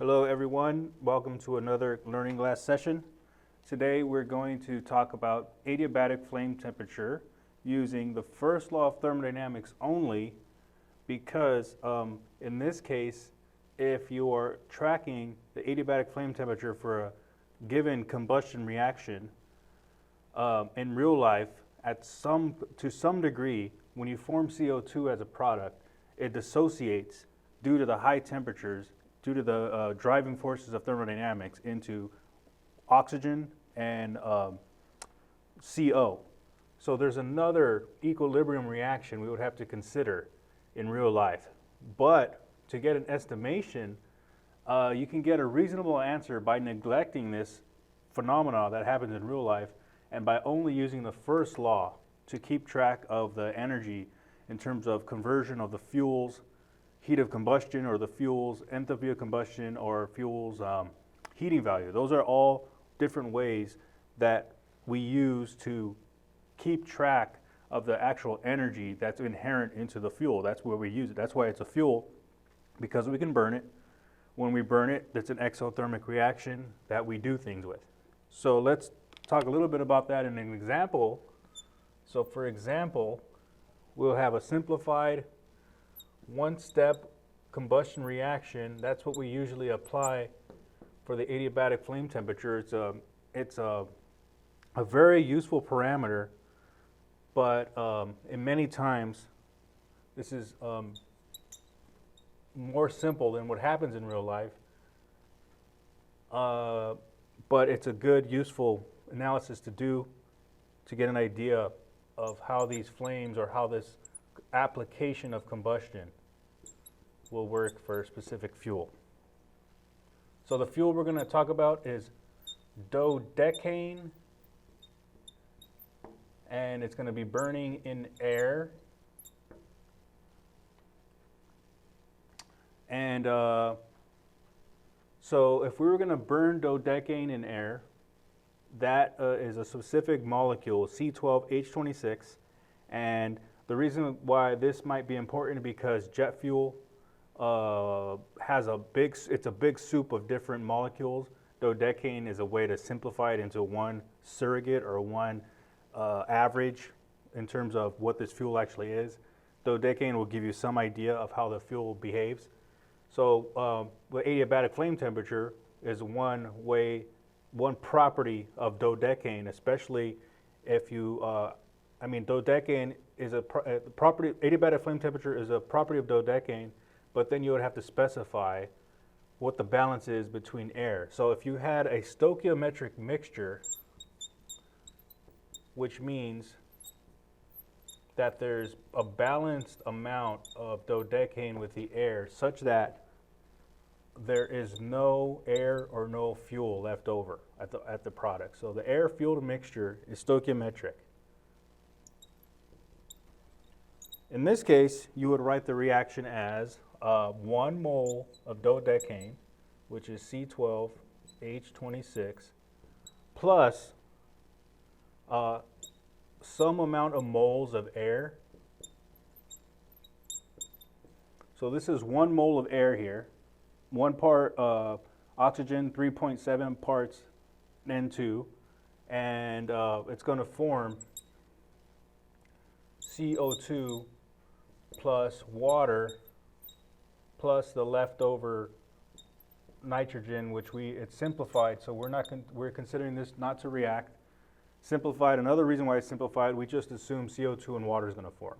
Hello everyone, welcome to another Learning Glass session. Today we're going to talk about adiabatic flame temperature using the first law of thermodynamics only because in this case, if you are tracking the adiabatic flame temperature for a given combustion reaction in real life to some degree, when you form CO2 as a product, it dissociates due to the high temperatures due to the driving forces of thermodynamics into oxygen and CO. So there's another equilibrium reaction we would have to consider in real life. But to get an estimation, you can get a reasonable answer by neglecting this phenomena that happens in real life and by only using the first law to keep track of the energy in terms of conversion of the fuels, heat of combustion, or the fuel's enthalpy of combustion, or fuel's heating value. Those are all different ways that we use to keep track of the actual energy that's inherent into the fuel. That's where we use it. That's why it's a fuel, because we can burn it. When we burn it, it's an exothermic reaction that we do things with. So let's talk a little bit about that in an example. So for example, we'll have a simplified one-step combustion reaction. That's what we usually apply for the adiabatic flame temperature. It's a very useful parameter, but in many times this is more simple than what happens in real life. But it's a good, useful analysis to do to get an idea of how these flames or how this application of combustion will work for a specific fuel. So the fuel we're going to talk about is dodecane, and it's going to be burning in air. And so if we were going to burn dodecane in air, that is a specific molecule, C12H26, and the reason why this might be important is because jet fuel has it's a big soup of different molecules. Dodecane is a way to simplify it into one surrogate or one average in terms of what this fuel actually is. Dodecane will give you some idea of how the fuel behaves. So the adiabatic flame temperature is one property of dodecane, especially if you dodecane is a property. Adiabatic flame temperature is a property of dodecane, but then you would have to specify what the balance is between air. So if you had a stoichiometric mixture, which means that there's a balanced amount of dodecane with the air such that there is no air or no fuel left over at the product. So the air-fuel mixture is stoichiometric. In this case, you would write the reaction as 1 mole of dodecane, which is C12H26, plus some amount of moles of air. So this is 1 mole of air here, 1 part oxygen, 3.7 parts N2, and it's going to form CO2 plus water plus the leftover nitrogen, which it's simplified, so we're considering this not to react. Simplified, another reason why it's simplified, we just assume CO2 and water is going to form,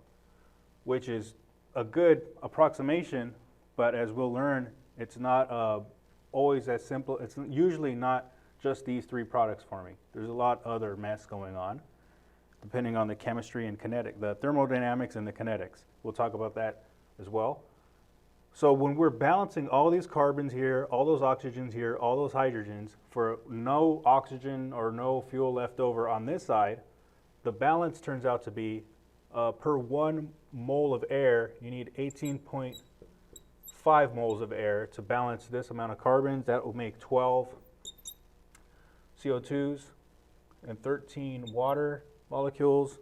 which is a good approximation, but as we'll learn, it's not always as simple. It's usually not just these 3 products forming. There's a lot other mess going on, depending on the chemistry and the thermodynamics and the kinetics. We'll talk about that as well. So when we're balancing all these carbons here, all those oxygens here, all those hydrogens, for no oxygen or no fuel left over on this side, the balance turns out to be per 1 mole of air, you need 18.5 moles of air to balance this amount of carbons. That will make 12 CO2s and 13 water molecules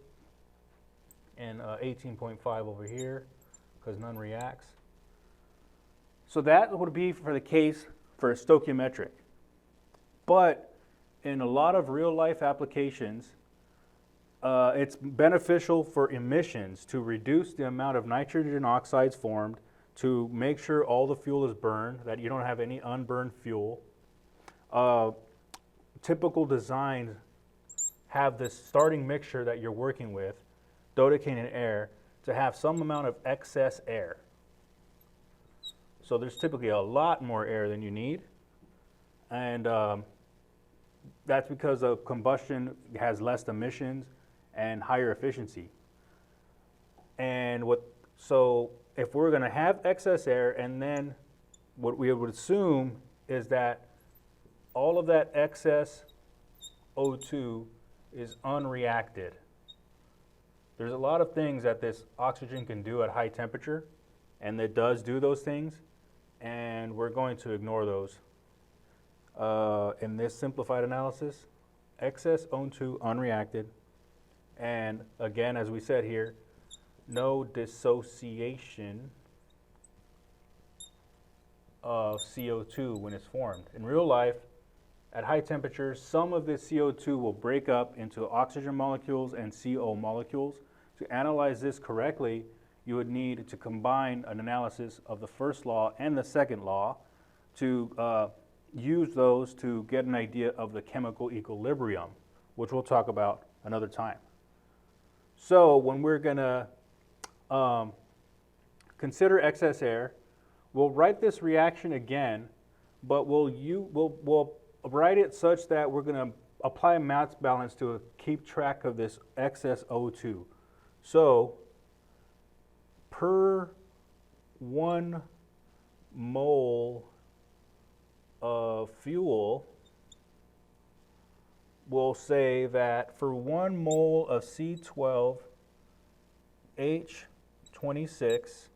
and 18.5 over here because none reacts. So that would be for the case for stoichiometric. But in a lot of real life applications, it's beneficial for emissions to reduce the amount of nitrogen oxides formed, to make sure all the fuel is burned, that you don't have any unburned fuel. Typical designs have this starting mixture that you're working with, dodecaine and air, to have some amount of excess air. So there's typically a lot more air than you need, and that's because of combustion has less emissions and higher efficiency. And so if we're going to have excess air, and then what we would assume is that all of that excess O2 is unreacted. There's a lot of things that this oxygen can do at high temperature, and it does do those things, and we're going to ignore those. In this simplified analysis, excess O2 unreacted, and again, as we said here, no dissociation of CO2 when it's formed. In real life, at high temperatures, some of this CO2 will break up into oxygen molecules and CO molecules. To analyze this correctly, you would need to combine an analysis of the first law and the second law to use those to get an idea of the chemical equilibrium, which we'll talk about another time. So when we're going to consider excess air, we'll write this reaction again, but we'll write it such that we're going to apply mass balance to keep track of this excess O2. So per 1 mole of fuel, we'll say that for 1 mole of C12H26,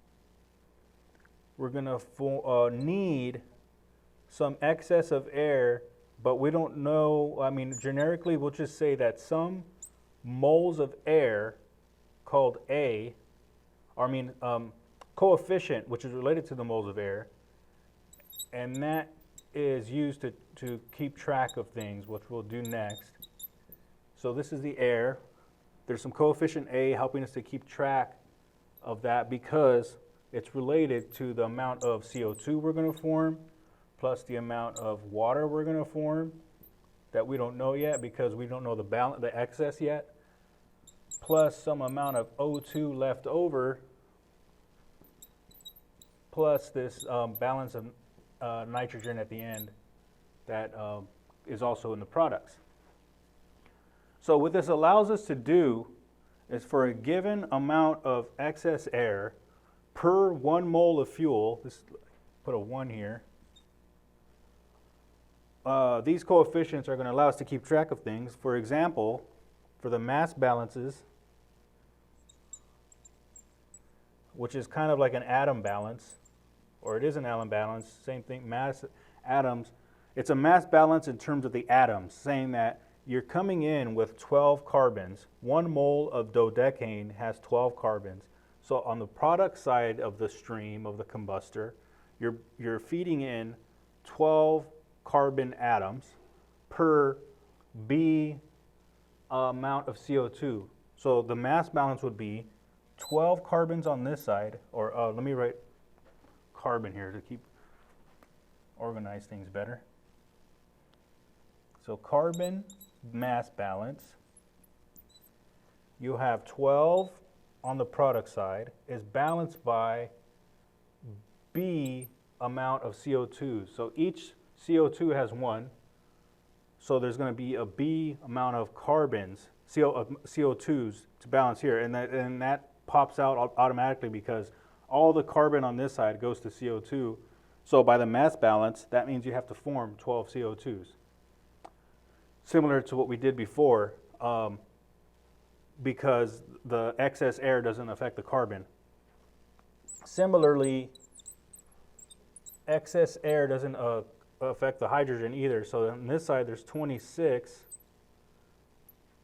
we're going to need some excess of air, but we don't know. I mean, generically, we'll just say that some moles of air called A, coefficient, which is related to the moles of air, and that is used to keep track of things, which we'll do next. So this is the air. There's some coefficient A helping us to keep track of that because it's related to the amount of CO2 we're going to form plus the amount of water we're going to form that we don't know yet because we don't know the excess yet, plus some amount of O2 left over, plus this balance of nitrogen at the end that is also in the products. So what this allows us to do is for a given amount of excess air per 1 mole of fuel, put a 1 here, these coefficients are going to allow us to keep track of things. For example, for the mass balances, which is kind of like an atom balance, or it is an atom balance, same thing, mass atoms. It's a mass balance in terms of the atoms, saying that you're coming in with 12 carbons. 1 mole of dodecaine has 12 carbons. So on the product side of the stream of the combustor, you're feeding in 12 carbon atoms per B amount of CO2. So the mass balance would be 12 carbons on this side, or let me write carbon here to keep organize things better. So carbon mass balance, you have 12 on the product side is balanced by B amount of CO2. So each CO2 has 1, so there's going to be a B amount of carbons, CO2s to balance here, and that pops out automatically because all the carbon on this side goes to CO2. So by the mass balance, that means you have to form 12 CO2s. Similar to what we did before, because the excess air doesn't affect the carbon. Similarly, excess air doesn't affect the hydrogen either. So on this side, there's 26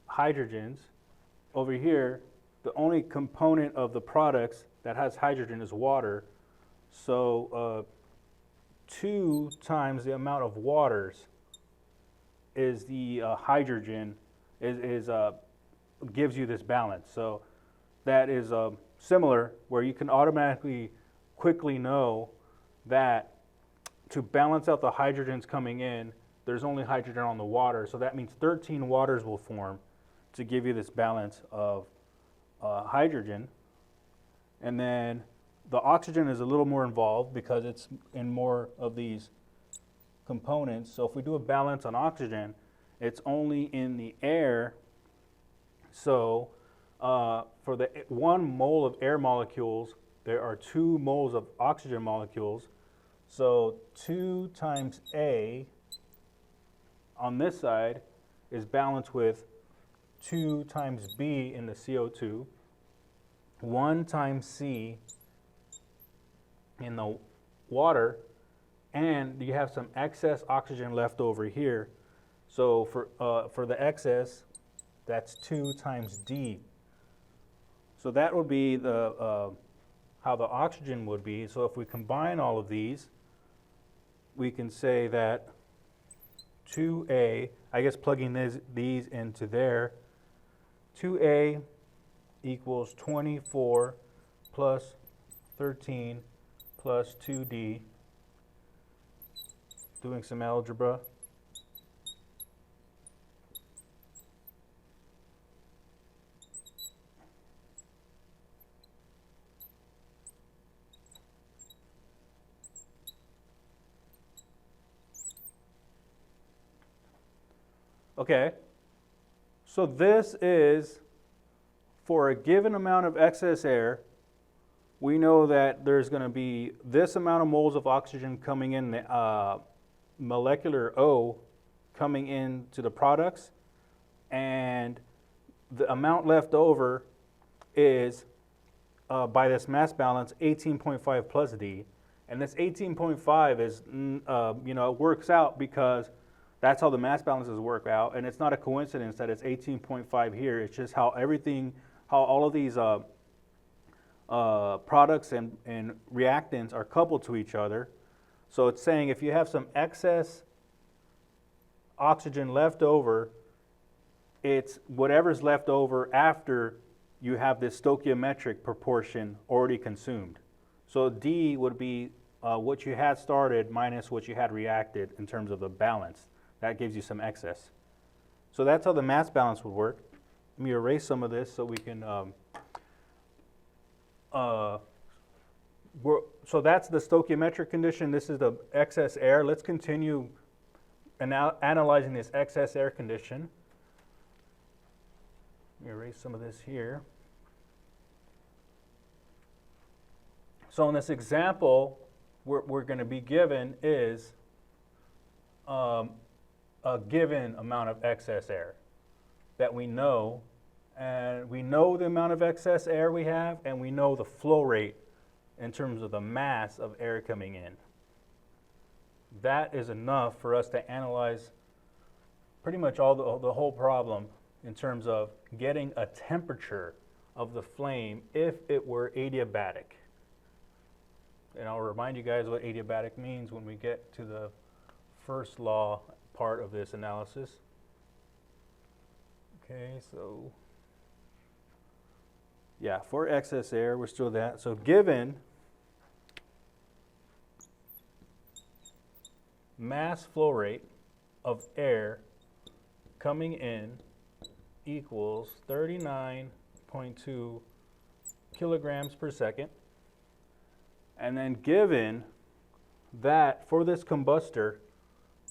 hydrogens. Over here, the only component of the products that has hydrogen is water. So 2 times the amount of waters is the hydrogen gives you this balance. So that is similar, where you can automatically quickly know that to balance out the hydrogens coming in, there's only hydrogen on the water, so that means 13 waters will form to give you this balance of hydrogen. And then the oxygen is a little more involved because it's in more of these components. So if we do a balance on oxygen, it's only in the air. So for the 1 mole of air molecules, there are 2 moles of oxygen molecules. So 2 times A on this side is balanced with 2 times B in the CO2, 1 times C in the water, and you have some excess oxygen left over here. So for the excess, that's 2 times D. So that would be the how the oxygen would be. So if we combine all of these, we can say that 2A, I guess plugging these into there, 2A equals 24 plus 13 plus 2D, doing some algebra. Okay, so this is for a given amount of excess air. We know that there's going to be this amount of moles of oxygen coming in, molecular O coming into the products, and the amount left over is, by this mass balance, 18.5 plus D. And this 18.5 is, it works out because that's how the mass balances work out, and it's not a coincidence that it's 18.5 here. It's just how all of these products and reactants are coupled to each other. So it's saying if you have some excess oxygen left over, it's whatever's left over after you have this stoichiometric proportion already consumed. So D would be what you had started minus what you had reacted in terms of the balance. That gives you some excess. So that's how the mass balance would work. Let me erase some of this so we can, so that's the stoichiometric condition. This is the excess air. Let's continue analyzing this excess air condition. Let me erase some of this here. So in this example, we're going to be given is a given amount of excess air that we know, and we know the amount of excess air we have, and we know the flow rate in terms of the mass of air coming in. That is enough for us to analyze pretty much all the whole problem in terms of getting a temperature of the flame if it were adiabatic. And I'll remind you guys what adiabatic means when we get to the first law part of this analysis. Okay, so yeah, for excess air, we're still that. So given mass flow rate of air coming in equals 39.2 kilograms per second, and then given that for this combustor,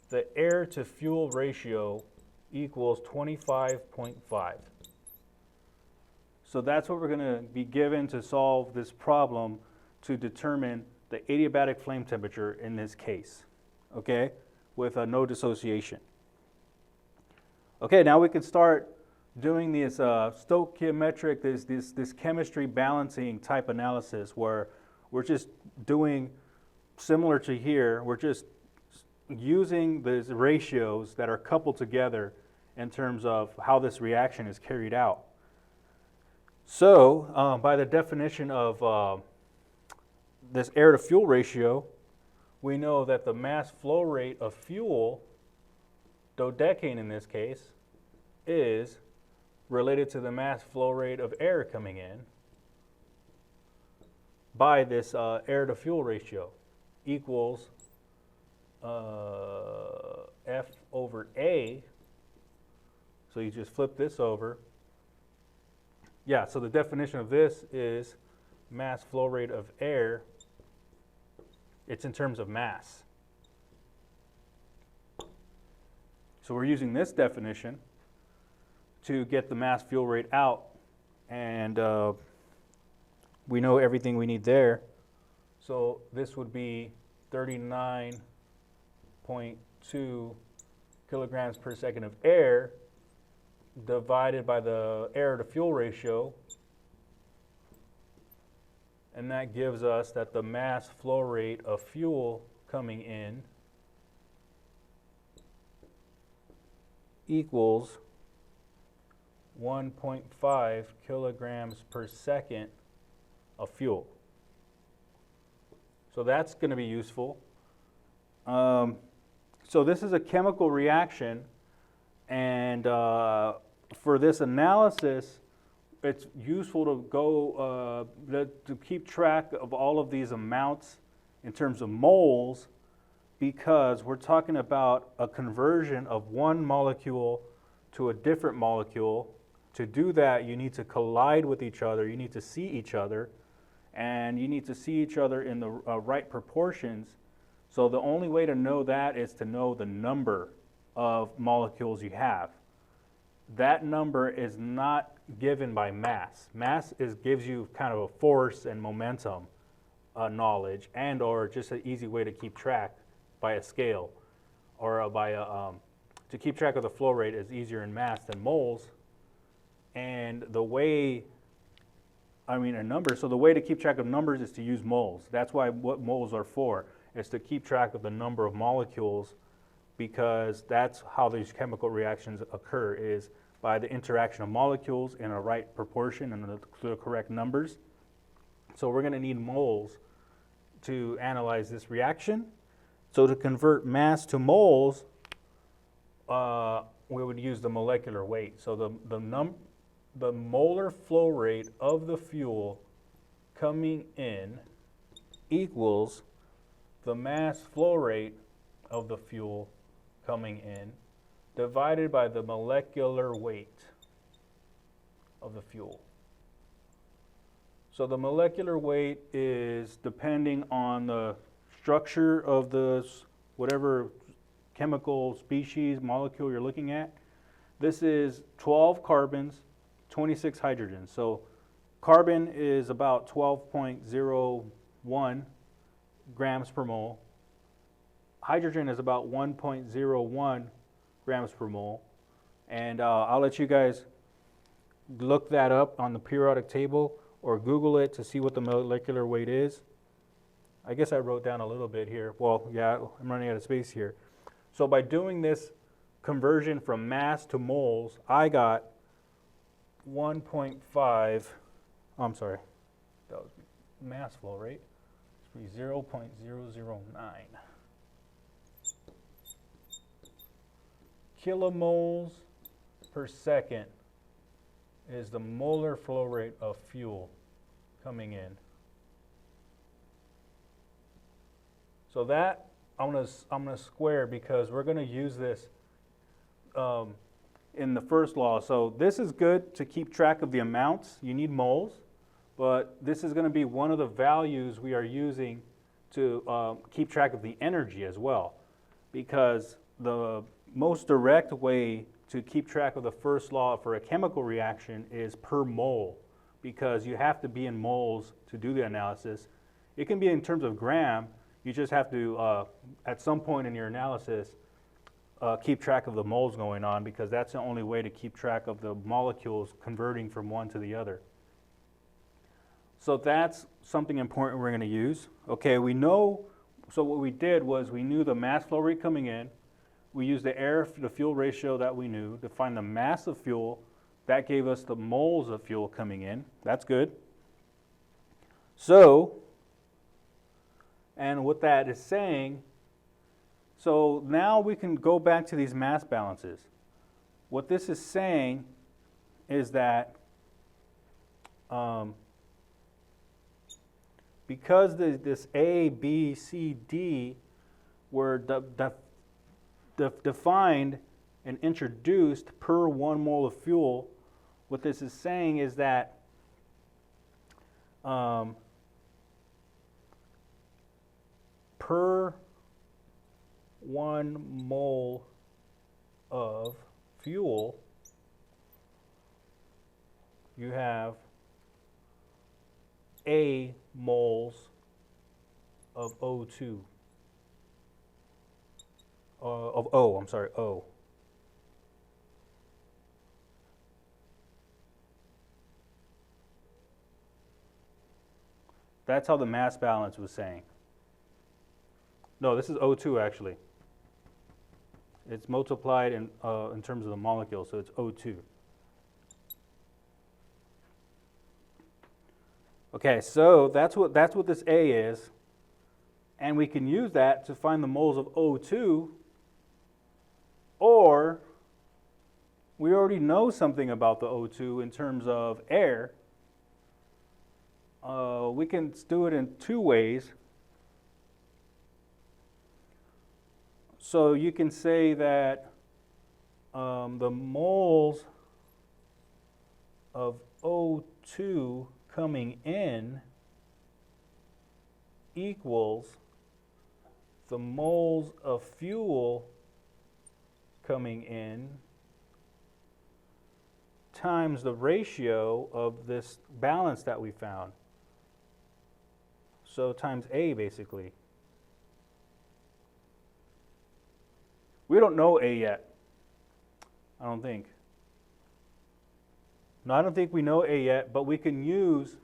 the air to fuel ratio equals 25.5. So that's what we're going to be given to solve this problem to determine the adiabatic flame temperature in this case, okay, with no dissociation. Okay, now we can start doing this stoichiometric, this chemistry balancing type analysis where we're just doing similar to here. We're just using these ratios that are coupled together in terms of how this reaction is carried out. So by the definition of this air to fuel ratio, we know that the mass flow rate of fuel, dodecane in this case, is related to the mass flow rate of air coming in by this air to fuel ratio equals F over A. So you just flip this over. Yeah, so the definition of this is mass flow rate of air. It's in terms of mass. So we're using this definition to get the mass fuel rate out, and we know everything we need there. So this would be 39.2 kilograms per second of air divided by the air to fuel ratio, and that gives us that the mass flow rate of fuel coming in equals 1.5 kilograms per second of fuel. So that's going to be useful. So this is a chemical reaction, and for this analysis, it's useful to go to keep track of all of these amounts in terms of moles, because we're talking about a conversion of one molecule to a different molecule. To do that, you need to collide with each other, you need to see each other, and you need to see each other in the right proportions. So the only way to know that is to know the number of molecules you have. That number is not given by mass. Mass gives you kind of a force and momentum knowledge, and or just an easy way to keep track by a scale, or to keep track of the flow rate is easier in mass than moles. And the way, a number, so the way to keep track of numbers is to use moles. That's what moles are for, is to keep track of the number of molecules, because that's how these chemical reactions occur, is by the interaction of molecules in a right proportion and the correct numbers. So we're going to need moles to analyze this reaction. So to convert mass to moles, we would use the molecular weight. So the molar flow rate of the fuel coming in equals the mass flow rate of the fuel coming in divided by the molecular weight of the fuel. So the molecular weight is depending on the structure of the whatever chemical species, molecule you're looking at. This is 12 carbons, 26 hydrogens. So carbon is about 12.01 grams per mole. Hydrogen is about 1.01 grams per mole. And I'll let you guys look that up on the periodic table or Google it to see what the molecular weight is. I guess I wrote down a little bit here. Well, yeah, I'm running out of space here. So by doing this conversion from mass to moles, I got 1.5, I'm sorry, that was mass flow rate. It's 0.009 kilomoles per second is the molar flow rate of fuel coming in. So that I'm gonna square, because we're gonna use this in the first law. So this is good to keep track of the amounts. You need moles, but this is gonna be one of the values we are using to keep track of the energy as well, because the most direct way to keep track of the first law for a chemical reaction is per mole, because you have to be in moles to do the analysis. It can be in terms of gram. You just have to, at some point in your analysis, keep track of the moles going on, because that's the only way to keep track of the molecules converting from one to the other. So that's something important we're going to use. Okay, we know, so what we did was we knew the mass flow rate coming in. We used the air to fuel ratio that we knew to find the mass of fuel. That gave us the moles of fuel coming in. That's good. So, And what that is saying, so now we can go back to these mass balances. What this is saying is that because this A, B, C, D were defined and introduced per 1 mole of fuel, what this is saying is that per 1 mole of fuel, you have A moles of O2. Of O, I'm sorry, O. That's how the mass balance was saying. No, this is O2 actually. It's multiplied in terms of the molecule, so it's O2. Okay, so that's what this A is, and we can use that to find the moles of O2, or we already know something about the O2 in terms of air. We can do it in 2 ways. So you can say that the moles of O2 coming in equals the moles of fuel coming in times the ratio of this balance that we found. So times A basically. We don't know A yet, I don't think. No, I don't think we know A yet, but we can use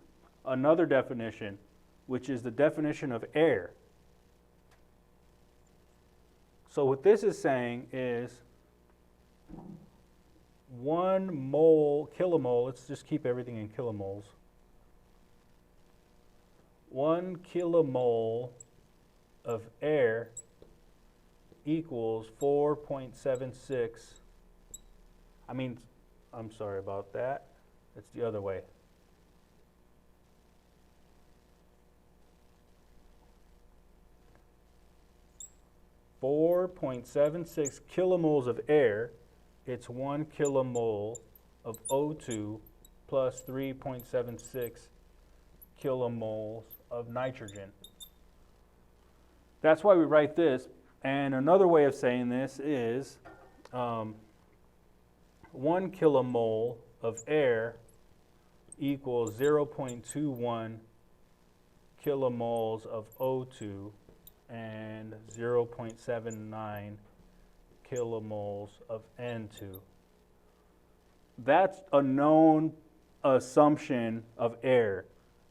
another definition, which is the definition of air. So what this is saying is 1 mole, kilomole, let's just keep everything in kilomoles. 1 kilomole of air equals 4.76. I'm sorry about that. It's the other way. .76 kilomoles of air. It's 1 kilomole of O2 plus 3.76 kilomoles of nitrogen. That's why we write this. And another way of saying this is 1 kilomole of air equals 0.21 kilomoles of O2 and 0.79 kilomoles of N2. That's a known assumption of air,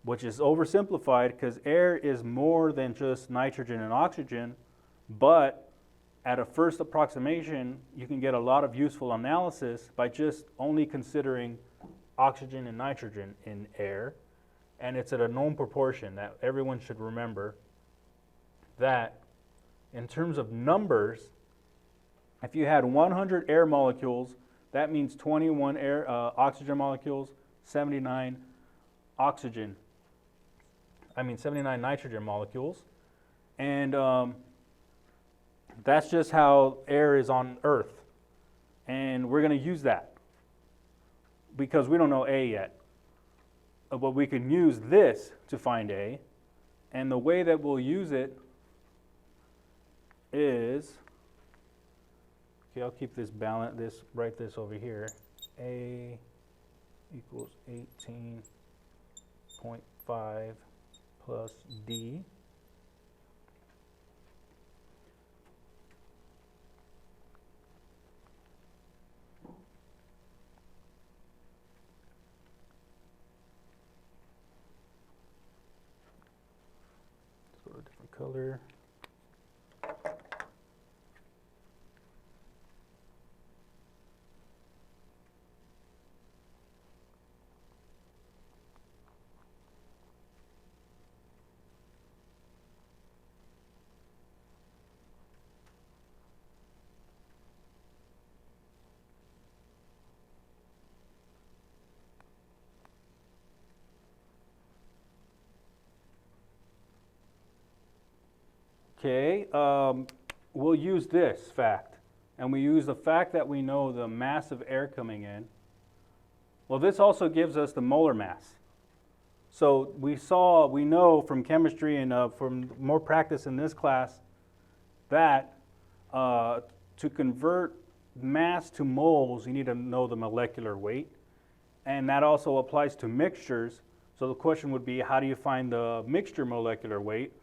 which is oversimplified because air is more than just nitrogen and oxygen, but at a first approximation, you can get a lot of useful analysis by just only considering oxygen and nitrogen in air, and it's at a known proportion that everyone should remember that in terms of numbers, if you had 100 air molecules, that means 21 oxygen molecules, 79 nitrogen molecules. And that's just how air is on Earth. And we're going to use that because we don't know A yet. But we can use this to find A. And the way that we'll use it is, okay, I'll keep this balance, write this over here. A equals 18.5 plus D. Let's go to a different color. Okay, we'll use this fact, and we use the fact that we know the mass of air coming in. Well, this also gives us the molar mass. So we know from chemistry and from more practice in this class that to convert mass to moles, you need to know the molecular weight. And that also applies to mixtures. So the question would be, how do you find the mixture molecular weight?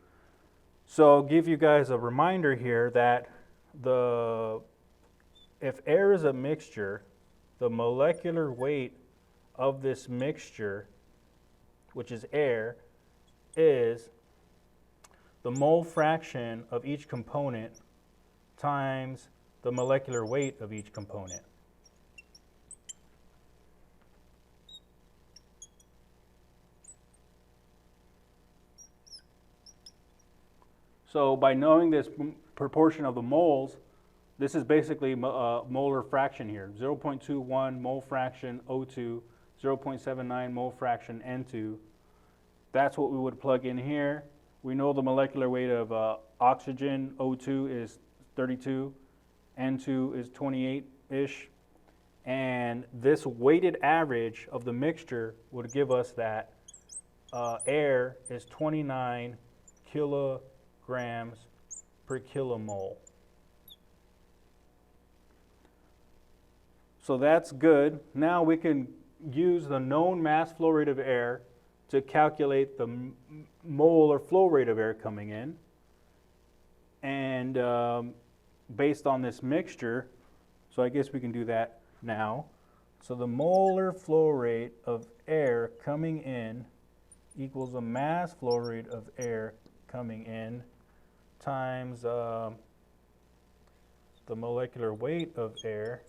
So I'll give you guys a reminder here that if air is a mixture, the molecular weight of this mixture, which is air, is the mole fraction of each component times the molecular weight of each component. So by knowing this proportion of the moles, this is basically molar fraction here. 0.21 mole fraction O2, 0.79 mole fraction N2. That's what we would plug in here. We know the molecular weight of oxygen, O2 is 32, N2 is 28-ish. And this weighted average of the mixture would give us that air is 29 kilograms per kilomole. So that's good. Now we can use the known mass flow rate of air to calculate the molar flow rate of air coming in. And based on this mixture, so I guess we can do that now. So the molar flow rate of air coming in equals the mass flow rate of air coming in times the molecular weight of air.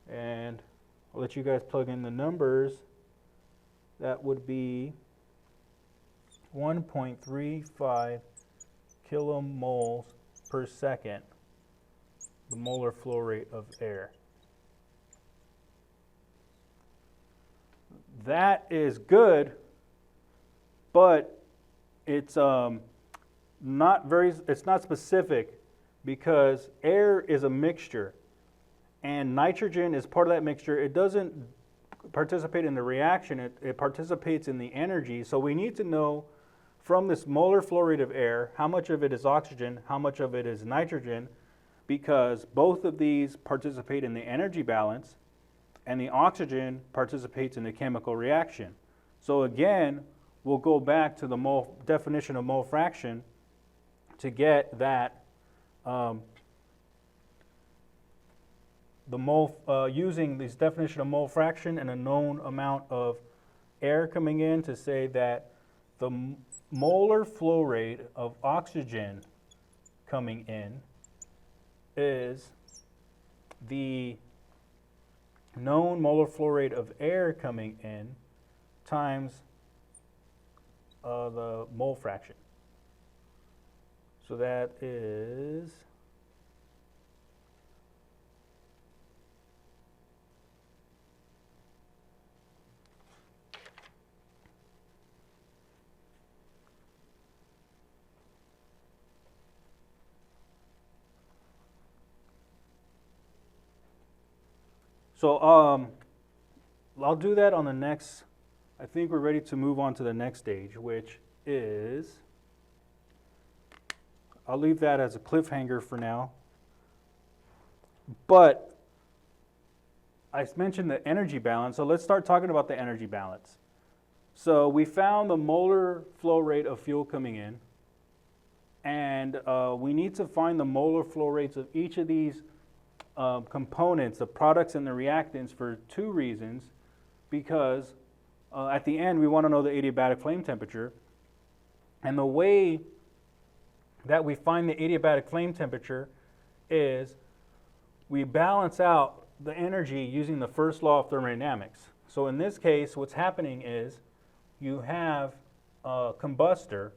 And I'll let you guys plug in the numbers. That would be 1.35 kilomoles per second, the molar flow rate of air. That is good, but it's not specific, because air is a mixture and nitrogen is part of that mixture. It doesn't participate in the reaction, it participates in the energy. So we need to know from this molar flow rate of air how much of it is oxygen, how much of it is nitrogen, because both of these participate in the energy balance and the oxygen participates in the chemical reaction. So again, we'll go back to the definition of mole fraction to get that using this definition of mole fraction and a known amount of air coming in, to say that the molar flow rate of oxygen coming in is the known molar flow rate of air coming in times the mole fraction. So that is I'll do that on the next. I think we're ready to move on to the next stage, which is, I'll leave that as a cliffhanger for now. But I mentioned the energy balance, so let's start talking about the energy balance. So we found the molar flow rate of fuel coming in, and we need to find the molar flow rates of each of these components, the products and the reactants, for two reasons. Because at the end we want to know the adiabatic flame temperature, and the way that we find the adiabatic flame temperature is we balance out the energy using the first law of thermodynamics. So in this case, what's happening is you have a combustor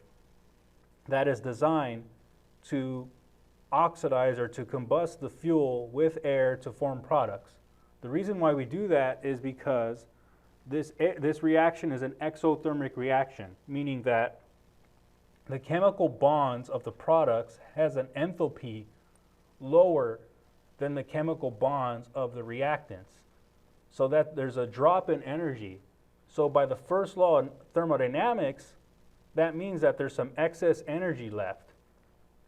that is designed to oxidize or to combust the fuel with air to form products. The reason why we do that is because this reaction is an exothermic reaction, meaning that the chemical bonds of the products has an enthalpy lower than the chemical bonds of the reactants, so that there's a drop in energy. So by the first law in thermodynamics, that means that there's some excess energy left.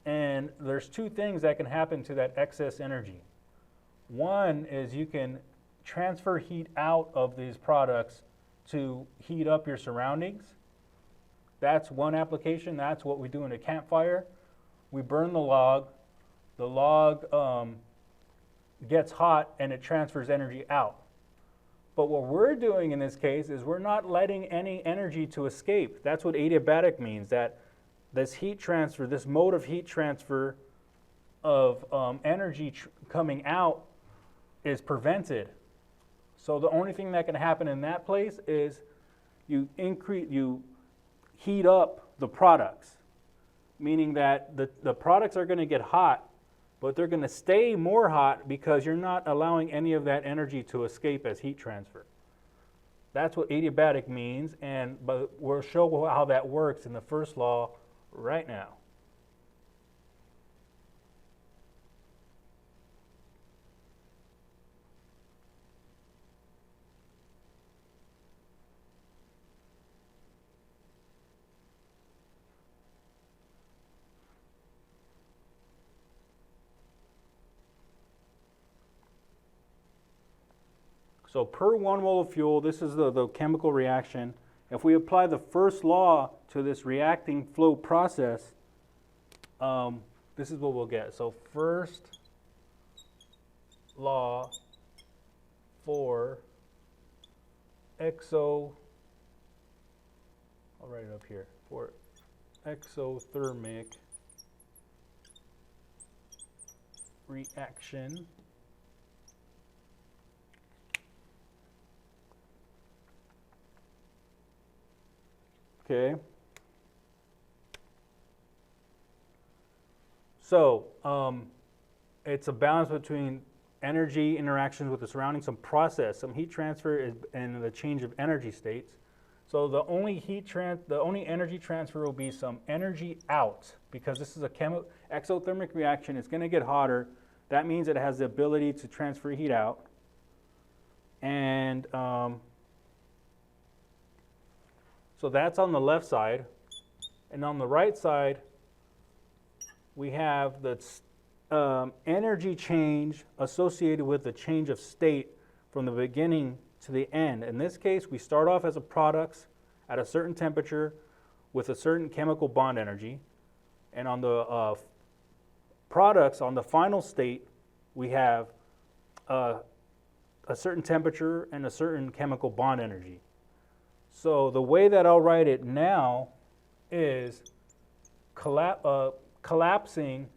And there's two things that can happen to that excess energy. One is you can transfer heat out of these products to heat up your surroundings. That's one application. That's what we do in a campfire. We burn the log gets hot and it transfers energy out. But what we're doing in this case is we're not letting any energy to escape. That's what adiabatic means, that this heat transfer, this mode of heat transfer of energy coming out is prevented. So the only thing that can happen in that place is you heat up the products, meaning that the products are going to get hot, but they're going to stay more hot because you're not allowing any of that energy to escape as heat transfer. That's what adiabatic means, but we'll show how that works in the first law right now. So per 1 mole of fuel, this is the chemical reaction. If we apply the first law to this reacting flow process, this is what we'll get. So first law for I'll write it up here, for exothermic reaction. Okay. So it's a balance between energy interactions with the surroundings, some process, some heat transfer, and the change of energy states. So the only energy transfer will be some energy out, because this is a exothermic reaction. It's going to get hotter. That means it has the ability to transfer heat out. And so that's on the left side. And on the right side, we have the energy change associated with the change of state from the beginning to the end. In this case, we start off as a products at a certain temperature with a certain chemical bond energy. And on the products, on the final state, we have a certain temperature and a certain chemical bond energy. So the way that I'll write it now is collapsing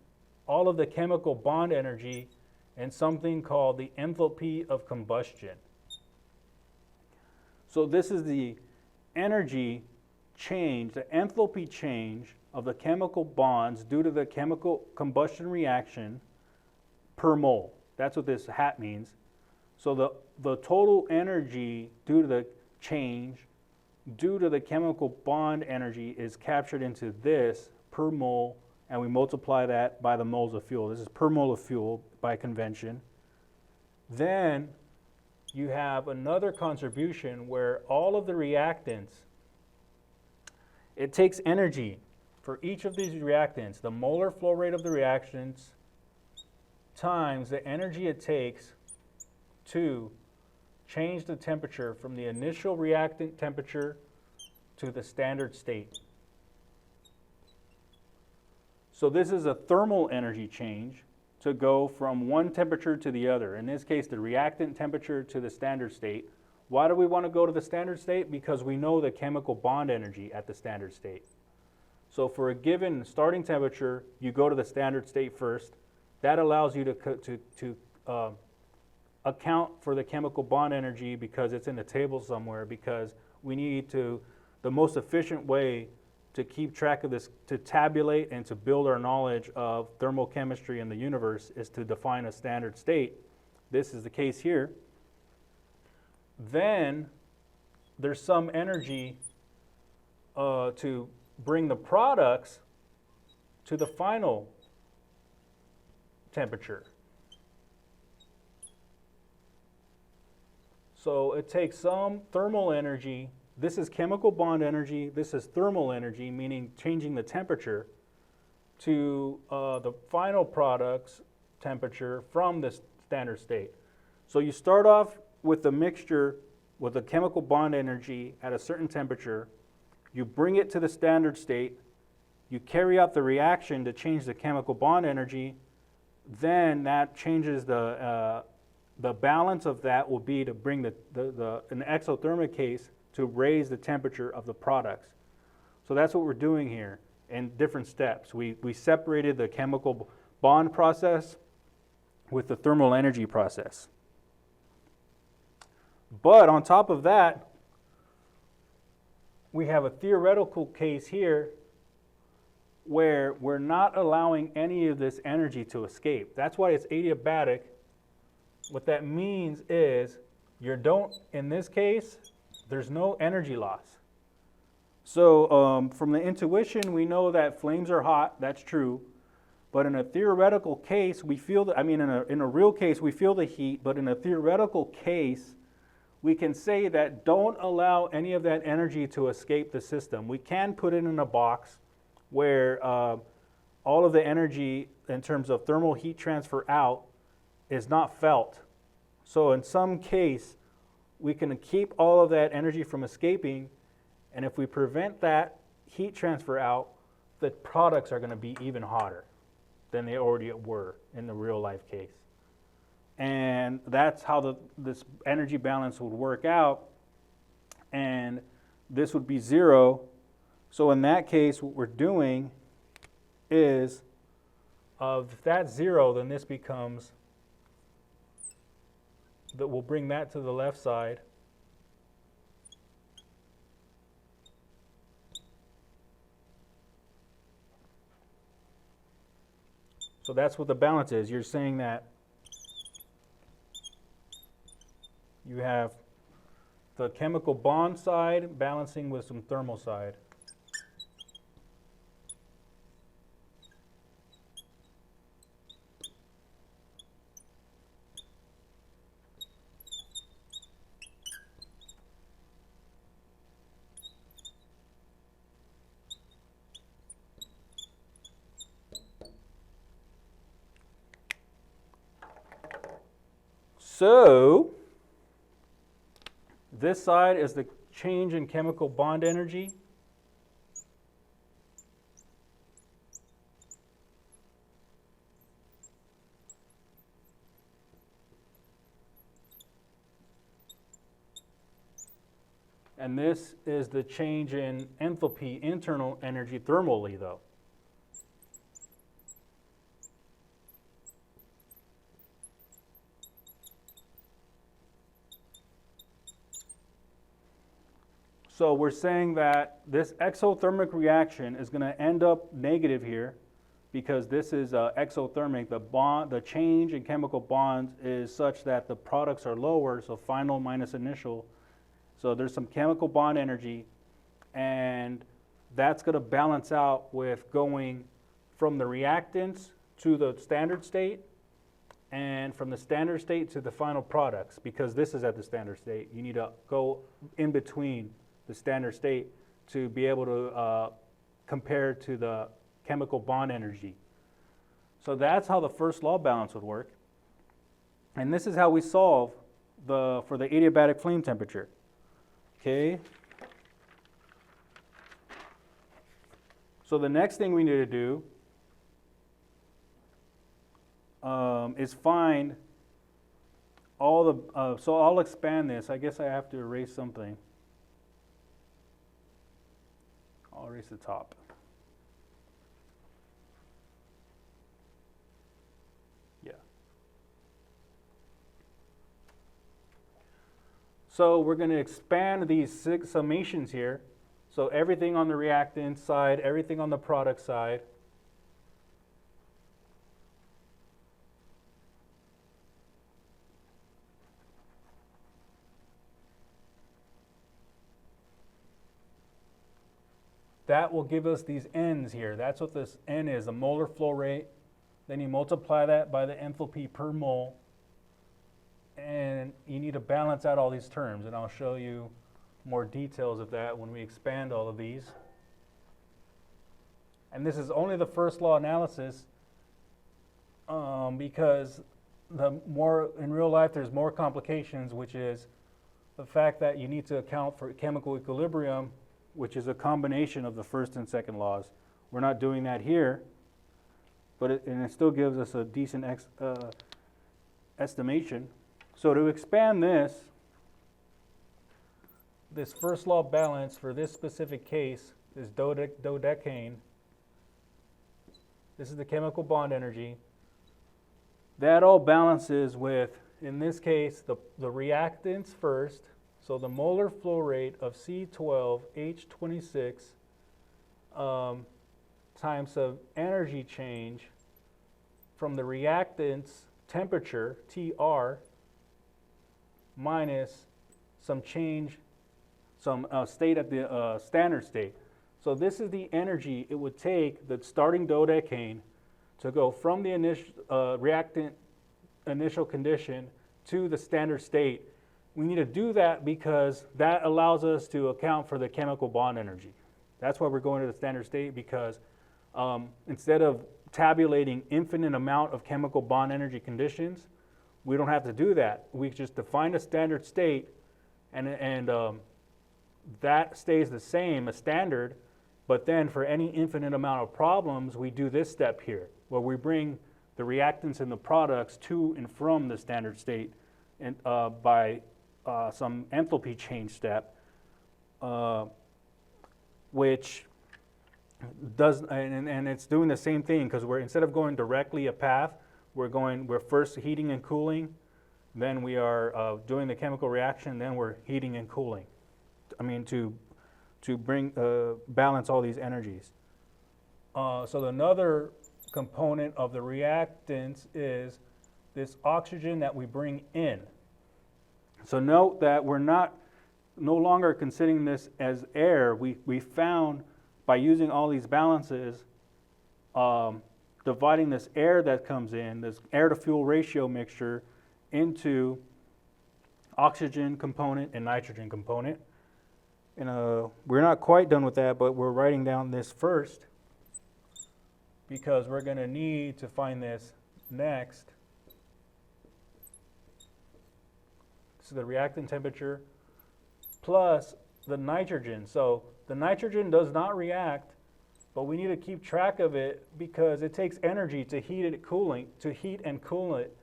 all of the chemical bond energy in something called the enthalpy of combustion. So this is the energy change, the enthalpy change of the chemical bonds due to the chemical combustion reaction per mole. That's what this hat means. So the total energy due to the change due to the chemical bond energy is captured into this per mole, and we multiply that by the moles of fuel. This is per mole of fuel by convention. Then you have another contribution where all of the reactants, it takes energy for each of these reactants, the molar flow rate of the reactions times the energy it takes to change the temperature from the initial reactant temperature to the standard state. So this is a thermal energy change to go from one temperature to the other. In this case, the reactant temperature to the standard state. Why do we want to go to the standard state? Because we know the chemical bond energy at the standard state. So for a given starting temperature, you go to the standard state first. That allows you to account for the chemical bond energy because it's in the table somewhere, because we need to, the most efficient way to keep track of this, to tabulate and to build our knowledge of thermochemistry in the universe, is to define a standard state. This is the case here. Then there's some energy to bring the products to the final temperature. So it takes some thermal energy. This is chemical bond energy. This is thermal energy, meaning changing the temperature to the final product's temperature from the standard state. So you start off with the mixture with the chemical bond energy at a certain temperature. You bring it to the standard state. You carry out the reaction to change the chemical bond energy. Then that changes the balance of that will be to bring in the exothermic case to raise the temperature of the products. So that's what we're doing here in different steps. We separated the chemical bond process with the thermal energy process. But on top of that, we have a theoretical case here where we're not allowing any of this energy to escape. That's why it's adiabatic. What that means is in this case, there's no energy loss. So from the intuition, we know that flames are hot. That's true. But in a theoretical case, we feel that, in a real case, we feel the heat. But in a theoretical case, we can say that don't allow any of that energy to escape the system. We can put it in a box where all of the energy in terms of thermal heat transfer out is not felt. So in some case, we can keep all of that energy from escaping, and if we prevent that heat transfer out, the products are going to be even hotter than they already were in the real life case. And that's how this energy balance would work out, and this would be zero. So in that case, what we're doing is, if that's zero, then this becomes, that we'll bring that to the left side. So that's what the balance is. You're saying that you have the chemical bond side balancing with some thermal side. So this side is the change in chemical bond energy. And this is the change in enthalpy, internal energy thermally, though. So we're saying that this exothermic reaction is going to end up negative here because this is exothermic. The change in chemical bonds is such that the products are lower, so final minus initial. So there's some chemical bond energy, and that's going to balance out with going from the reactants to the standard state and from the standard state to the final products, because this is at the standard state. You need to go in between the standard state to be able to compare to the chemical bond energy. So that's how the first law balance would work. And this is how we solve for the adiabatic flame temperature. Okay. So the next thing we need to do is find all the, so I'll expand this. I guess I have to erase something. I'll erase the top. Yeah. So we're going to expand these 6 summations here. So everything on the reactant side, everything on the product side. that will give us these N's here. That's what this N is, the molar flow rate. Then you multiply that by the enthalpy per mole, and you need to balance out all these terms, and I'll show you more details of that when we expand all of these. And this is only the first law analysis, because in real life there's more complications, which is the fact that you need to account for chemical equilibrium, which is a combination of the first and second laws. We're not doing that here, but it still gives us a decent estimation. So to expand this first law balance for this specific case, this dodecane, this is the chemical bond energy. That all balances with, in this case, the reactants first. So the molar flow rate of C12H26 times the energy change from the reactant's temperature, TR, minus some change, some state at the standard state. So this is the energy it would take the starting dodecane to go from the initial reactant initial condition to the standard state. We need to do that because that allows us to account for the chemical bond energy. That's why we're going to the standard state, because instead of tabulating infinite amount of chemical bond energy conditions, we don't have to do that. We just define a standard state, and that stays the same, a standard, but then for any infinite amount of problems, we do this step here, where we bring the reactants and the products to and from the standard state and by some enthalpy change step, which does, and it's doing the same thing, because we're, instead of going directly a path, we're first heating and cooling, then we are doing the chemical reaction, then we're heating and cooling. I mean, to bring balance all these energies. So another component of the reactants is this oxygen that we bring in. So note that we're no longer considering this as air. We found by using all these balances, dividing this air that comes in, this air to fuel ratio mixture, into oxygen component and nitrogen component. And we're not quite done with that, but we're writing down this first because we're going to need to find this next. So the reactant temperature plus the nitrogen. So the nitrogen does not react, but we need to keep track of it because it takes energy to heat and cool it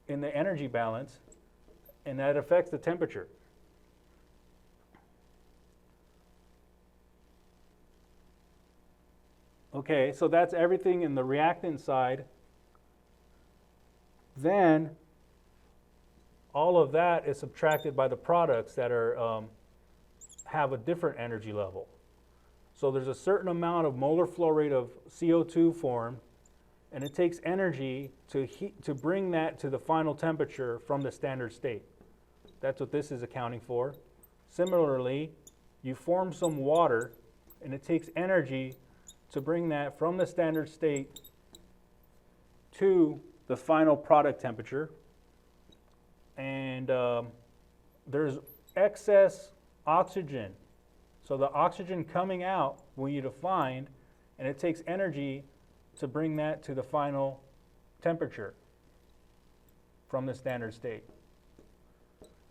in the energy balance, and that affects the temperature. Okay, so that's everything in the reactant side. Then all of that is subtracted by the products that are have a different energy level. So there's a certain amount of molar flow rate of CO2 formed, and it takes energy to bring that to the final temperature from the standard state. That's what this is accounting for. Similarly, you form some water, and it takes energy to bring that from the standard state to the final product temperature. And there's excess oxygen. So the oxygen coming out we need to find, and it takes energy to bring that to the final temperature from the standard state.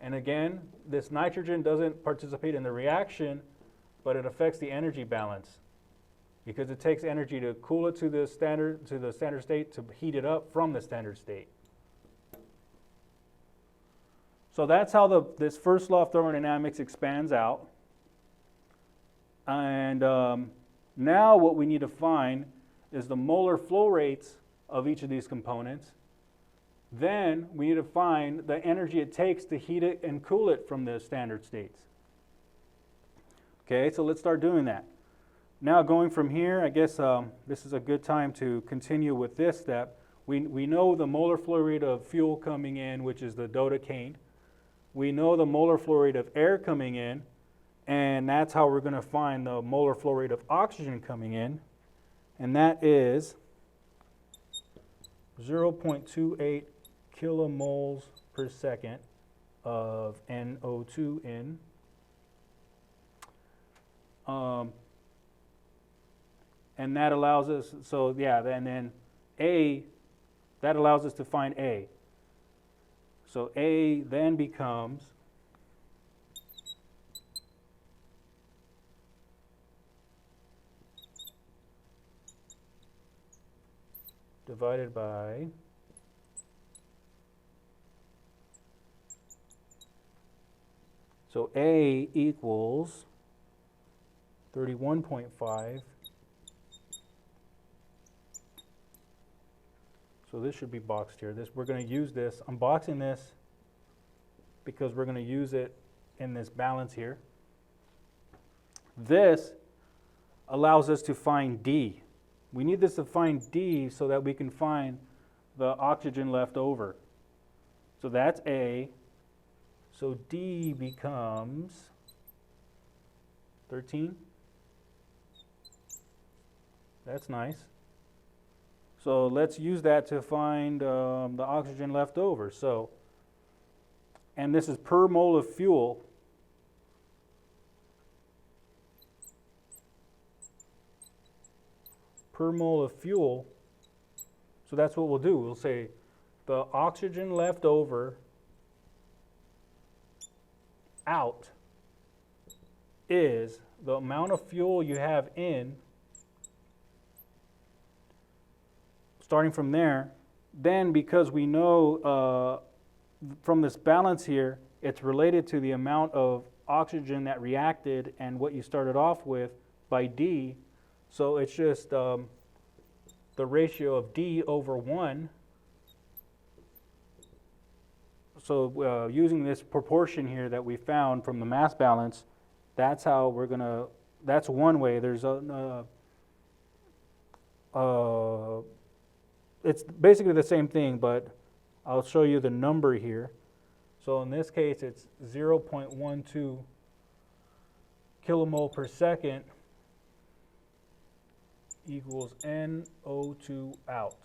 And again, this nitrogen doesn't participate in the reaction, but it affects the energy balance because it takes energy to cool it to the standard state to heat it up from the standard state. So that's how this first law of thermodynamics expands out. And now what we need to find is the molar flow rates of each of these components. Then we need to find the energy it takes to heat it and cool it from the standard states. Okay, so let's start doing that. Now going from here, I guess this is a good time to continue with this step. We know the molar flow rate of fuel coming in, which is the dodecane. We know the molar flow rate of air coming in, And that's how we're going to find the molar flow rate of oxygen coming in. And that is 0.28 kilomoles per second of NO2 in. And that allows us, so yeah, and then A, that allows us to find A. So A then becomes divided by so A equals 31.5. So this should be boxed here. This, we're going to use this. I'm boxing this because we're going to use it in this balance here. This allows us to find D. We need this to find D so that we can find the oxygen left over. So that's A. So D becomes 13. That's nice. So let's use that to find the oxygen left over. So, and this is per mole of fuel. Per mole of fuel. So that's what we'll do. We'll say the oxygen left over out is the amount of fuel you have in. Starting from there, then because we know from this balance here, it's related to the amount of oxygen that reacted and what you started off with by D. So it's just the ratio of D over 1. So using this proportion here that we found from the mass balance, that's how we're going to, that's one way. There's it's basically the same thing, but I'll show you the number here. So in this case, it's 0.12 kilomole per second equals NO2 out.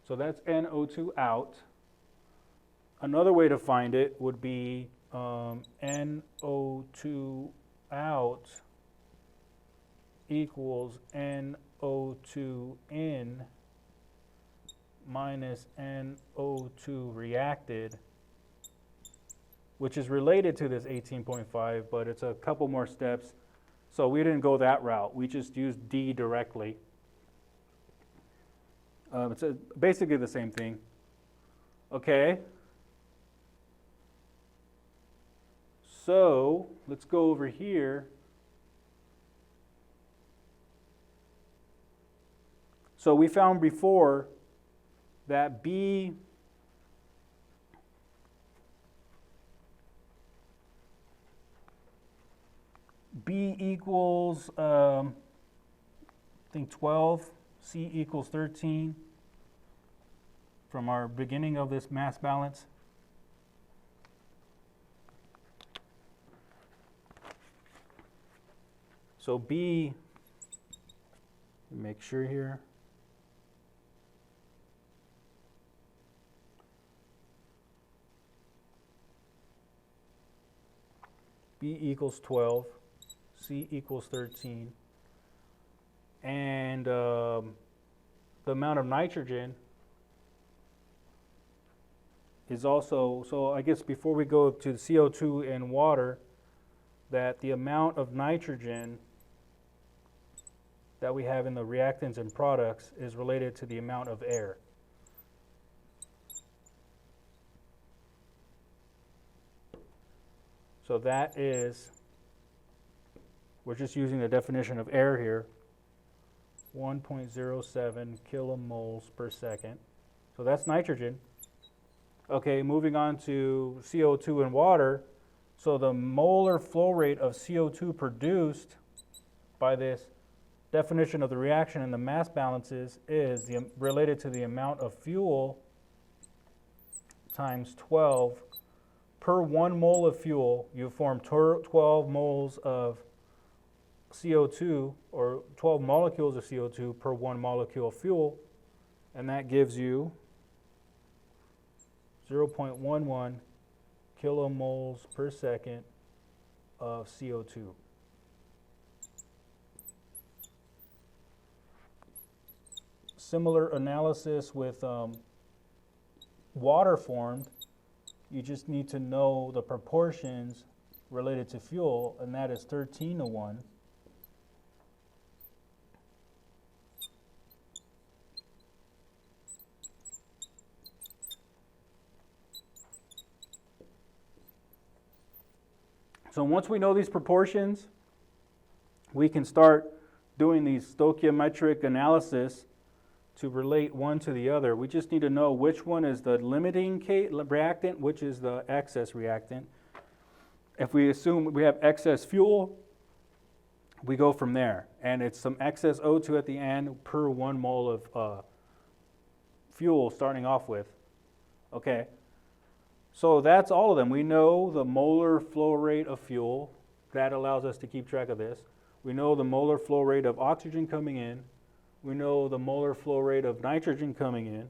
So that's NO2 out. Another way to find it would be NO2 out equals NO2 in minus NO2 reacted, which is related to this 18.5, but it's a couple more steps. So we didn't go that route. We just used D directly. It's basically the same thing. Okay. So let's go over here. So we found before that B equals, I think 12, C equals 13 from our beginning of this mass balance. So B, make sure here. B equals 12, C equals 13, and the amount of nitrogen is also, so I guess before we go to CO2 and water, that the amount of nitrogen that we have in the reactants and products is related to the amount of air. So that is, we're just using the definition of air here, 1.07 kilomoles per second. So that's nitrogen. Okay, moving on to CO2 and water. So the molar flow rate of CO2 produced by this definition of the reaction and the mass balances is related to the amount of fuel times 12 per 1 mole of fuel, you form 12 moles of CO2, or 12 molecules of CO2 per 1 molecule of fuel, and that gives you 0.11 kilomoles per second of CO2. Similar analysis with water formed. You just need to know the proportions related to fuel, and that is 13:1. So once we know these proportions, we can start doing these stoichiometric analysis to relate one to the other. We just need to know which one is the limiting reactant, which is the excess reactant. If we assume we have excess fuel, we go from there. And it's some excess O2 at the end per 1 mole of fuel starting off with. Okay. So that's all of them. We know the molar flow rate of fuel. That allows us to keep track of this. We know the molar flow rate of oxygen coming in. We know the molar flow rate of nitrogen coming in.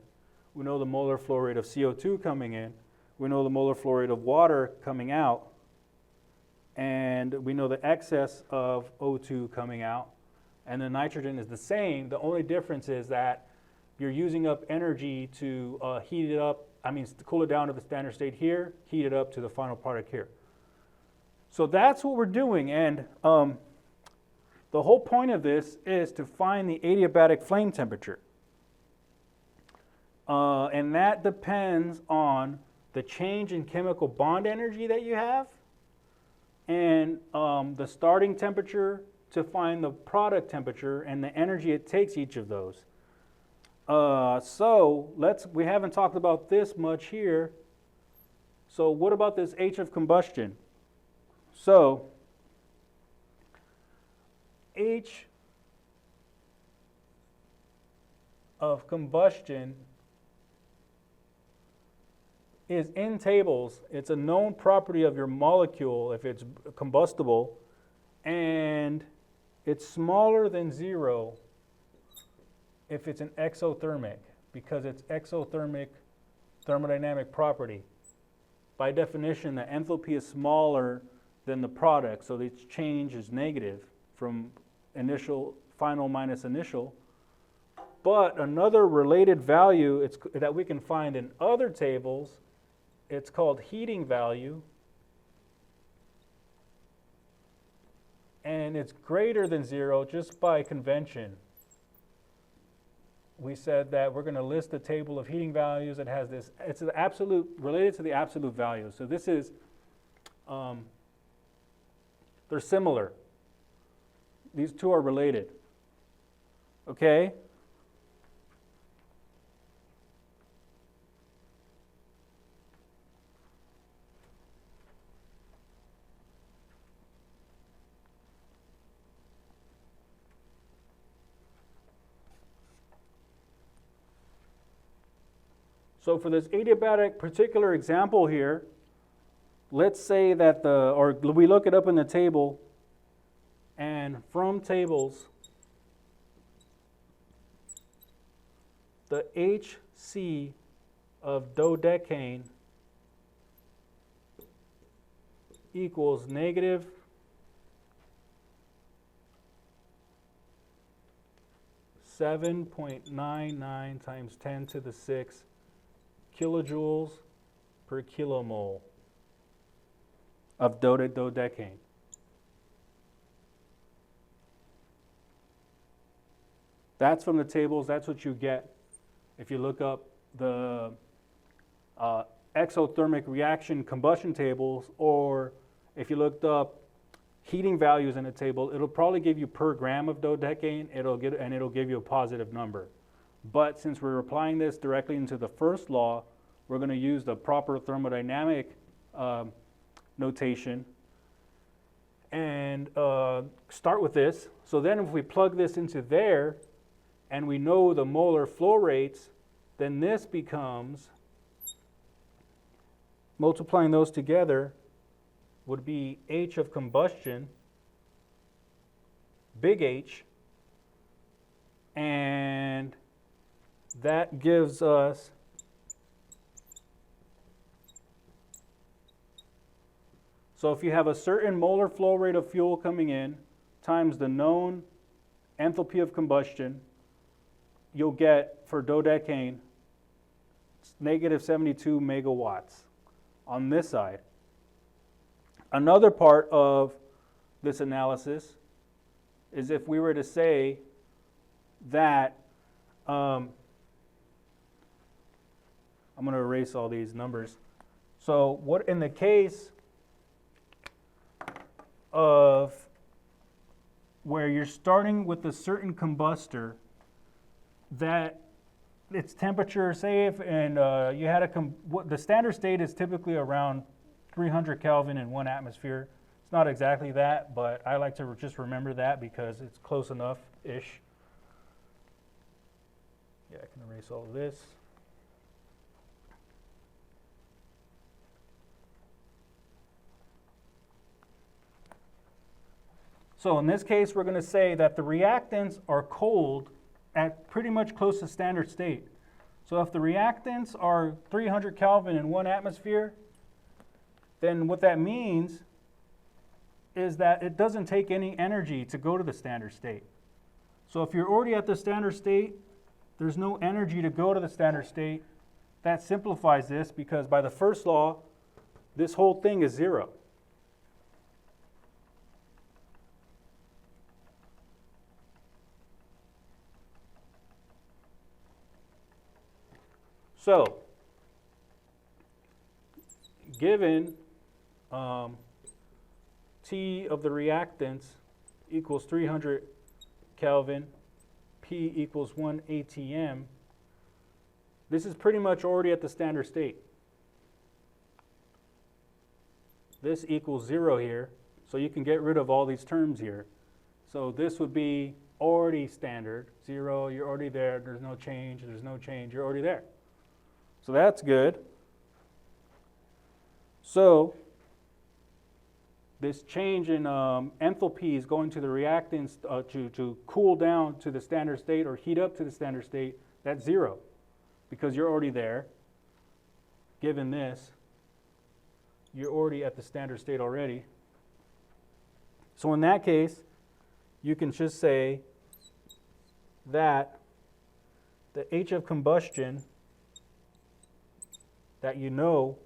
We know the molar flow rate of CO2 coming in. We know the molar flow rate of water coming out. And we know the excess of O2 coming out. And the nitrogen is the same. The only difference is that you're using up energy to heat it up, to cool it down to the standard state here, heat it up to the final product here. So that's what we're doing. And the whole point of this is to find the adiabatic flame temperature. And that depends on the change in chemical bond energy that you have and the starting temperature to find the product temperature and the energy it takes each of those. We haven't talked about this much here. So what about this H of combustion? So H of combustion is in tables. It's a known property of your molecule if it's combustible, and it's smaller than 0 if it's an exothermic, because it's exothermic thermodynamic property. By definition, the enthalpy is smaller than the product, so its change is negative from final minus initial. But another related value that we can find in other tables, it's called heating value. And it's greater than 0 just by convention. We said that we're going to list the table of heating values that has this. It's the absolute, related to the absolute value. So this is, they're similar. These two are related. Okay? So for this adiabatic particular example here, let's say that we look it up in the table, and from tables, the HC of dodecane equals negative 7.99 times 10 to the 6 kilojoules per kilomole of dodecane. That's from the tables. That's what you get if you look up the exothermic reaction combustion tables, or if you looked up heating values in a table, it'll probably give you per gram of dodecane, it'll give you a positive number. But since we're applying this directly into the first law, we're going to use the proper thermodynamic notation and start with this. So then if we plug this into there and we know the molar flow rates, then this becomes multiplying those together would be H of combustion, big H, and that gives us so if you have a certain molar flow rate of fuel coming in times the known enthalpy of combustion, you'll get, for dodecane, negative 72 megawatts on this side. Another part of this analysis is if we were to say that, I'm going to erase all these numbers. So what in the case of where you're starting with a certain combustor that its temperature, say if and you had the standard state is typically around 300 Kelvin in 1 atmosphere. It's not exactly that, but I like to just remember that because it's close enough-ish. Yeah, I can erase all of this. So in this case, we're going to say that the reactants are cold at pretty much close to standard state. So if the reactants are 300 Kelvin in 1 atmosphere, then what that means is that it doesn't take any energy to go to the standard state. So if you're already at the standard state, there's no energy to go to the standard state. That simplifies this because by the first law, this whole thing is 0. So, given T of the reactants equals 300 Kelvin, P equals 1 ATM, this is pretty much already at the standard state. This equals 0 here, so you can get rid of all these terms here. So this would be already standard, 0, you're already there, there's no change, you're already there. So that's good. So this change in enthalpy is going to the reactants to cool down to the standard state or heat up to the standard state. That's 0 because you're already there. Given this, you're already at the standard state already. So in that case, you can just say that the H of combustion that you know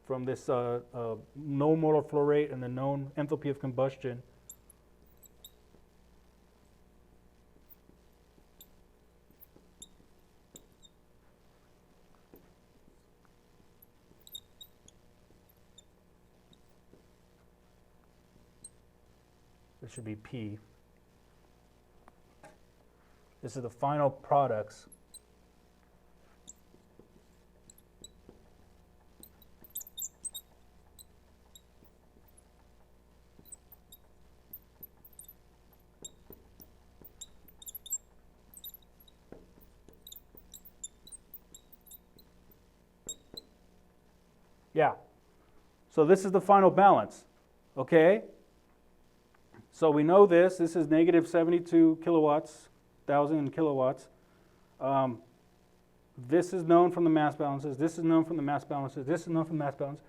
from this known molar flow rate and the known enthalpy of combustion this should be P. This is the final products Yeah. So this is the final balance, okay? So we know this. This is negative 72 kilowatts, 1,000 kilowatts. This is known from the mass balances. This is known from the mass balances. This is known from the mass balance.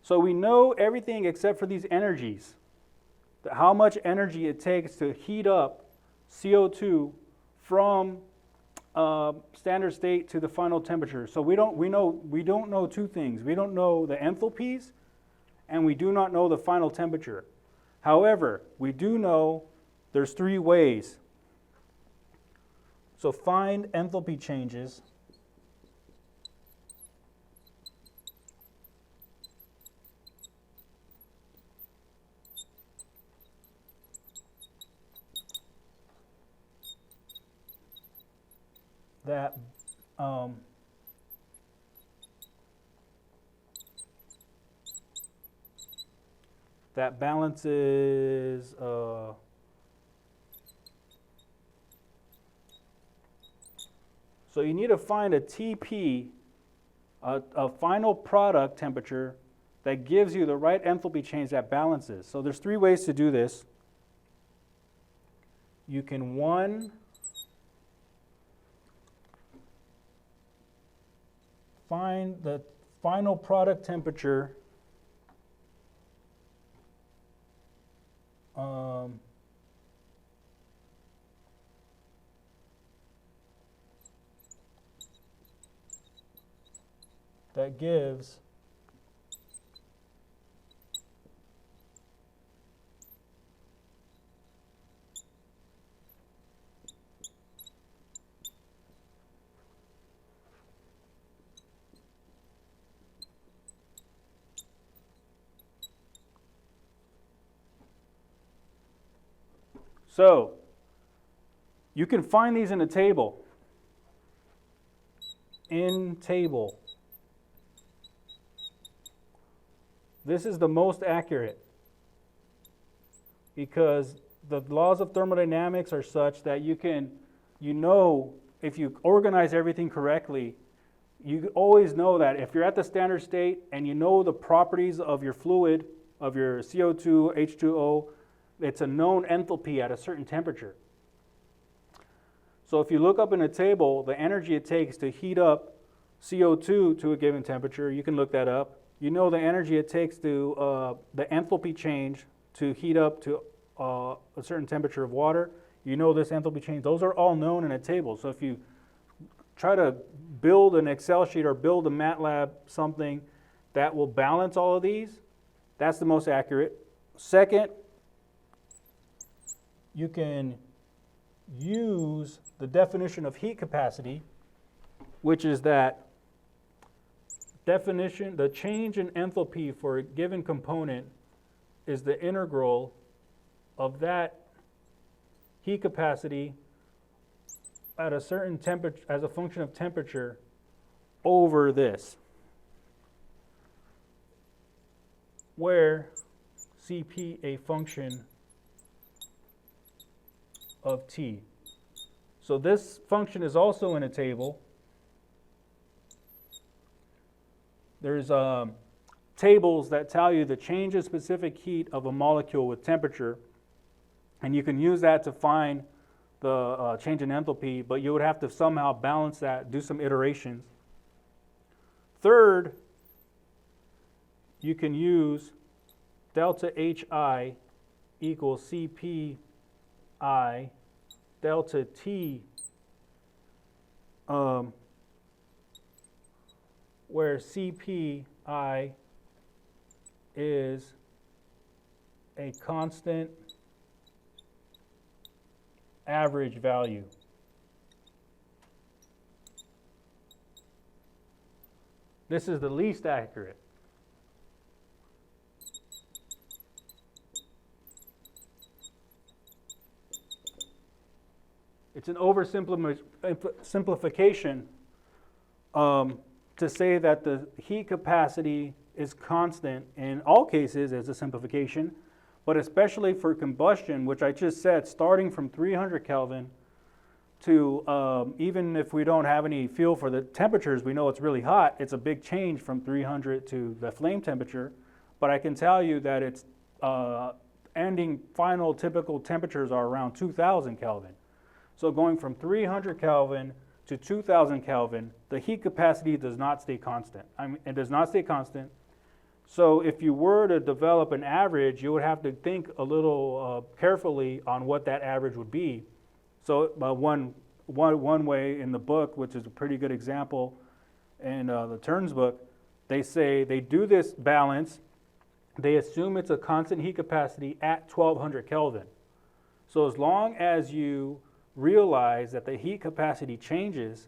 So we know everything except for these energies, how much energy it takes to heat up CO2 from standard state to the final temperature. So we don't know two things. We don't know the enthalpies, and we do not know the final temperature. However, we do know there's 3 ways. So find enthalpy changes that that balances so you need to find a TP, a final product temperature that gives you the right enthalpy change that balances. So there's three ways to do this. You can, one, find the final product temperature that gives So you can find these in a table. In table. This is the most accurate because the laws of thermodynamics are such that you can, if you organize everything correctly, you always know that if you're at the standard state and you know the properties of your fluid, of your CO2, H2O, it's a known enthalpy at a certain temperature. So if you look up in a table, the energy it takes to heat up CO2 to a given temperature, you can look that up. You know the energy it takes to, the enthalpy change to heat up to a certain temperature of water. You know this enthalpy change. Those are all known in a table. So if you try to build an Excel sheet or build a MATLAB something that will balance all of these, that's the most accurate. Second, you can use the definition of heat capacity, which is that definition, the change in enthalpy for a given component is the integral of that heat capacity at a certain temperature, as a function of temperature, over this, where Cp a function of T. So this function is also in a table. There's tables that tell you the change in specific heat of a molecule with temperature, and you can use that to find the change in enthalpy, but you would have to somehow balance that, do some iterations. Third, you can use delta HI equals Cp I delta T, where Cp I is a constant average value. This is the least accurate. It's an oversimplification to say that the heat capacity is constant in all cases as a simplification, but especially for combustion, which I just said, starting from 300 Kelvin to even if we don't have any feel for the temperatures, we know it's really hot. It's a big change from 300 to the flame temperature, but I can tell you that it's ending final typical temperatures are around 2000 Kelvin. So going from 300 Kelvin to 2000 Kelvin, the heat capacity does not stay constant. It does not stay constant. So if you were to develop an average, you would have to think a little carefully on what that average would be. So one way in the book, which is a pretty good example in the Terns book, they say they do this balance. They assume it's a constant heat capacity at 1200 Kelvin. So as long as you realize that the heat capacity changes,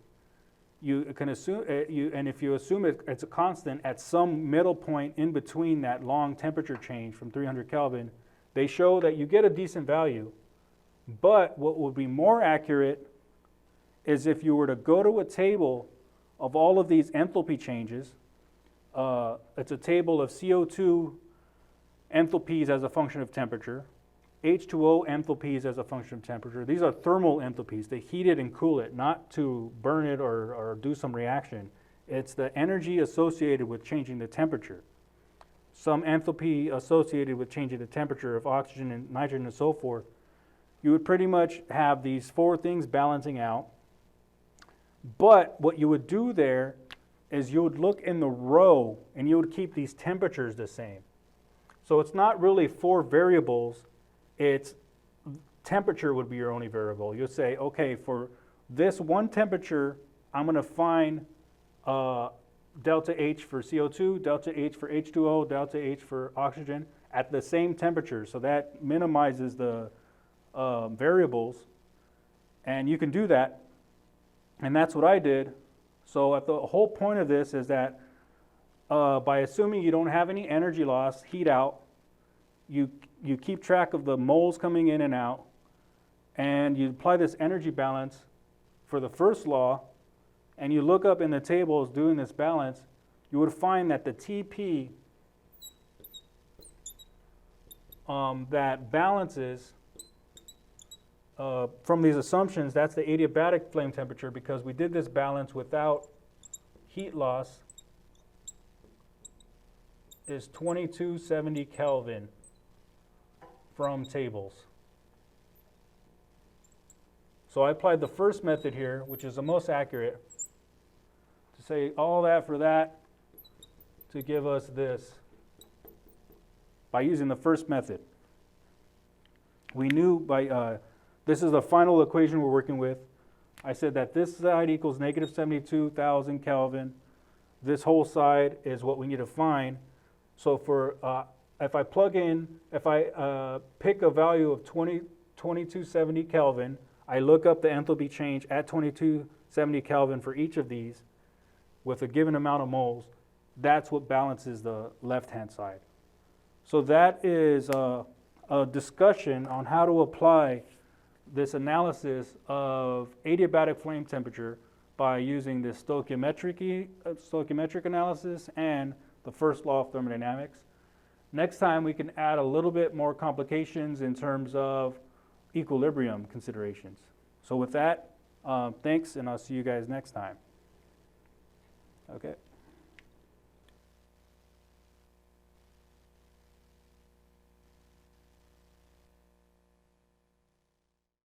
you can assume, and if you assume it's a constant at some middle point in between that long temperature change from 300 Kelvin, they show that you get a decent value. But what would be more accurate is if you were to go to a table of all of these enthalpy changes. It's a table of CO2 enthalpies as a function of temperature, H2O enthalpies as a function of temperature. These are thermal enthalpies. They heat it and cool it, not to burn it or do some reaction. It's the energy associated with changing the temperature. some enthalpy associated with changing the temperature of oxygen and nitrogen and so forth, you would pretty much have these four things balancing out. But what you would do there is you would look in the row and you would keep these temperatures the same. So it's not really four variables, it's temperature would be your only variable. You'll say, okay, for this one temperature, I'm going to find delta H for CO2, delta H for H2O, delta H for oxygen at the same temperature. So that minimizes the variables, and you can do that, and that's what I did. So the whole point of this is that by assuming you don't have any energy loss, heat out, you keep track of the moles coming in and out, and you apply this energy balance for the first law, and you look up in the tables doing this balance, you would find that the TP that balances from these assumptions, that's the adiabatic flame temperature, because we did this balance without heat loss, is 2270 Kelvin from tables. So I applied the first method here, which is the most accurate, to say all that for that to give us this by using the first method. We knew by, this is the final equation we're working with. I said that this side equals negative 72,000 Kelvin. This whole side is what we need to find. So for, if I plug in, if I pick a value of 2270 Kelvin, I look up the enthalpy change at 2270 Kelvin for each of these with a given amount of moles. That's what balances the left-hand side. So that is a discussion on how to apply this analysis of adiabatic flame temperature by using this stoichiometric analysis and the first law of thermodynamics. Next time we can add a little bit more complications in terms of equilibrium considerations. So with that, thanks, and I'll see you guys next time. Okay.